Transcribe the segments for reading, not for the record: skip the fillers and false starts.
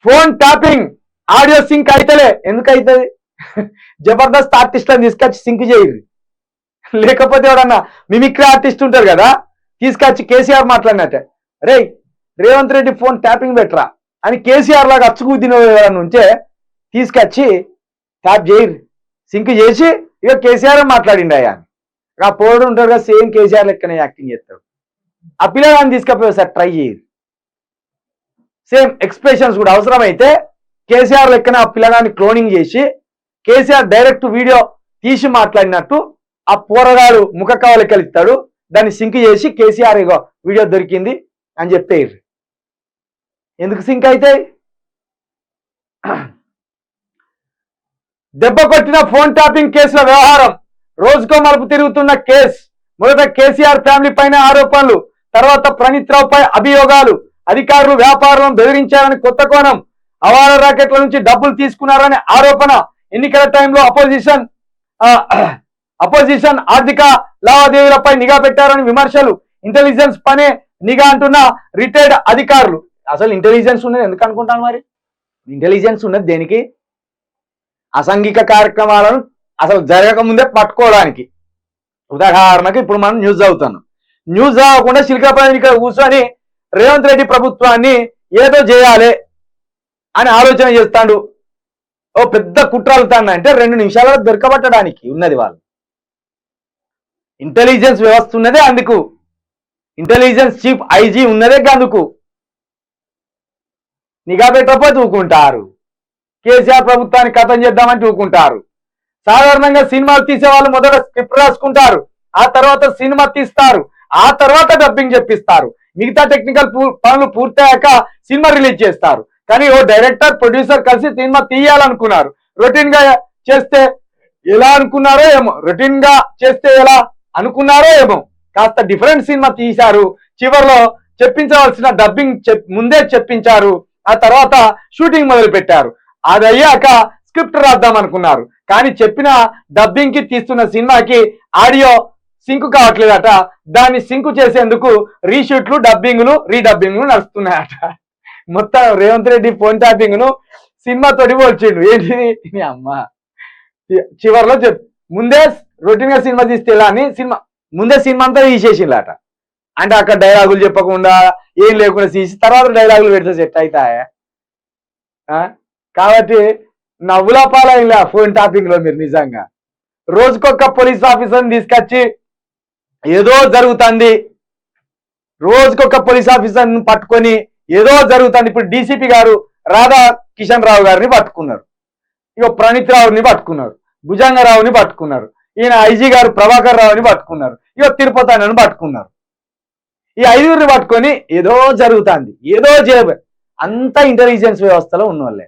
Phone tapping audio sync అయితలే, ఎందుకు అవుతుంది? జబర్దస్త్ ఆర్టిస్ట్లను తీసుకొచ్చి సింక్ చేయరు. లేకపోతే ఎవడన్నా మిమిక్రీ ఆర్టిస్ట్ ఉంటారు కదా, తీసుకొచ్చి కేసీఆర్ మాట్లాడినట్టే, రే రేవంత్ రెడ్డి ఫోన్ ట్యాపింగ్ పెట్టరా అని కేసీఆర్ లాగా అచ్చుకుదిన నుంచే తీసుకొచ్చి ట్యాప్ చేయరు, సింక్ చేసి ఇక కేసీఆర్ మాట్లాడిండు అయ్యా అని. ఆ పోడు ఉంటాడు కదా, సేమ్ కేసీఆర్ లెక్కనే యాక్టింగ్ చేస్తాడు. ఆ పిల్లగాన్ని తీసుకపోయి సార్ ట్రై చేయరు, సేమ్ ఎక్స్ప్రెషన్స్ కూడా అవసరమైతే కేసీఆర్ లెక్కన ఆ పిల్లగాన్ని క్లోనింగ్ చేసి కేసీఆర్ డైరెక్ట్ వీడియో తీసి మాట్లాడినట్టు ఆ పోరగాడు ముఖ కవలికలు ఇస్తాడు, దాన్ని సింక్ చేసి కేసీఆర్ ఇగో వీడియో దొరికింది అని చెప్పేరు. ఎందుకు సింక్ అవుతాయి? దెబ్బ కొట్టిన ఫోన్ ట్యాపింగ్ కేసుల వ్యవహారం రోజుకో మలుపు తిరుగుతున్న కేసు. మొదట కేసీఆర్ ఫ్యామిలీ పైన ఆరోపణలు, తర్వాత ప్రణీత్ రావు పై అభియోగాలు. అధికారులు వ్యాపారులను బెదిరించారని కొత్త కోణం, అవార్డు రాకెట్ల నుంచి డబ్బులు తీసుకున్నారని ఆరోపణ. ఎన్నికల టైంలో అపోజిషన్ ఆర్థిక లావాదేవీలపై నిఘా పెట్టారని విమర్శలు. ఇంటెలిజెన్స్ పనే నిఘా అంటున్న రిటైర్డ్ అధికారులు. అసలు ఇంటెలిజెన్స్ ఉన్నది ఎందుకు అనుకుంటాను మరి? ఇంటెలిజెన్స్ ఉన్నది దేనికి? అసాంఘిక కార్యక్రమాలను అసలు జరగకముందే పట్టుకోవడానికి. ఉదాహరణకి ఇప్పుడు మనం న్యూస్ చదువుతున్నాం, న్యూస్ చదవకుండా చిలకపల్లి ఇక్కడ కూర్చొని రేవంత్ రెడ్డి ప్రభుత్వాన్ని ఏదో చేయాలి అని ఆలోచన చేస్తాడు. ఓ పెద్ద కుట్రాలు తాండంటే 2 నిమిషాలలో దొరకబట్టడానికి ఉన్నది వాళ్ళు. ఇంటెలిజెన్స్ వ్యవస్థ ఉన్నదే అందుకు, ఇంటెలిజెన్స్ చీఫ్ ఐజీ ఉన్నదే అందుకు. నిఘా పెట్టకపోతే ఊకుంటారు, కేసీఆర్ ప్రభుత్వాన్ని ఖతం చేద్దామని ఊకుంటారు. సాధారణంగా సినిమాలు తీసే వాళ్ళు మొదట స్క్రిప్ట్ రాసుకుంటారు, ఆ తర్వాత సినిమా తీస్తారు, ఆ తర్వాత డబ్బింగ్ చెప్పిస్తారు, మిగతా టెక్నికల్ పనులు పూర్తయ్యాక సినిమా రిలీజ్ చేస్తారు. కానీ ఓ డైరెక్టర్ ప్రొడ్యూసర్ కలిసి సినిమా తీయాలనుకున్నారు. రొటీన్ గా చేస్తే ఎలా అనుకున్నారో ఏమో, రొటీన్ గా చేస్తే ఎలా అనుకున్నారో ఏమో, కాస్త డిఫరెంట్ సినిమా తీశారు. చివరిలో చెప్పించవలసిన డబ్బింగ్ ముందే చెప్పించారు, ఆ తర్వాత షూటింగ్ మొదలు పెట్టారు. అది అయ్యాక స్క్రిప్ట్ రాద్దాం అనుకున్నారు, కానీ చెప్పిన డబ్బింగ్ కి తీస్తున్న సినిమాకి ఆడియో సింక్ కావట్లేదట. దాన్ని సింక్ చేసేందుకు రీషూట్లు, డబ్బింగ్లు, రీడబ్బింగ్లు నడుస్తున్నాయట. మొత్తం రేవంత్ రెడ్డి ఫోన్ ట్యాపింగ్ ను సినిమా తోటి పోల్చిండు. ఏంటి అమ్మ, చివరిలో ముందే రొటీన్ గా సినిమా తీస్తే ఎలా అని ముందే సినిమా అంతా తీసేసిందట. అంటే అక్కడ డైలాగులు చెప్పకుండా ఏం లేకుండా తీసి తర్వాత డైలాగులు పెడితే సెట్ అవుతాయా? కాబట్టి నవ్వులా పాలైలా ఫోన్ టాపింగ్ లో మీరు. నిజంగా రోజుకొక పోలీస్ ఆఫీసర్ని తీసుకొచ్చి ఏదో జరుగుతుంది, రోజుకొక పోలీస్ ఆఫీసర్ని పట్టుకొని ఏదో జరుగుతుంది. ఇప్పుడు డీసీపీ గారు రాధా కిషన్ రావు గారిని పట్టుకున్నారు, ఇక ప్రణీత్ రావుని పట్టుకున్నారు, భుజంగరావుని పట్టుకున్నారు, ఈయన ఐజీ గారు ప్రభాకర్ రావుని పట్టుకున్నారు, ఇక తిరుపతి అన్నని పట్టుకున్నారు. ఈ 5గురిని పట్టుకొని ఏదో జరుగుతుంది, ఏదో అంతా ఇంటెలిజెన్స్ వ్యవస్థలో ఉన్నోళ్ళే.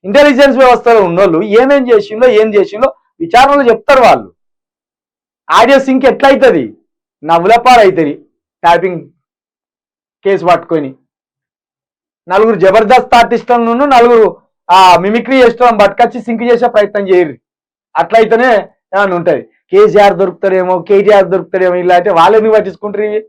ఇంటెలిజెన్స్ వ్యవస్థలో ఉన్నోళ్ళు ఏం చేసిందో విచారణలో చెప్తారు వాళ్ళు. ఆడియో సింక్ ఎట్లయితుంది? నవ్వులపాలవుతుంది. ట్యాపింగ్ కేసు పట్టుకొని 4 జబర్దస్త్ ఆర్టిస్టులను 4 మిమిక్రీ చేస్తాం పట్టుకొచ్చి సింక్ చేసే ప్రయత్నం చేయరు. అట్లయితేనే ఏమన్నా ఉంటుంది. కేసీఆర్ దొరుకుతారేమో, కేటీఆర్ దొరుకుతారేమో, ఇలా అయితే వాళ్ళు ఎందుకు పట్టించుకుంటారు ఇవి?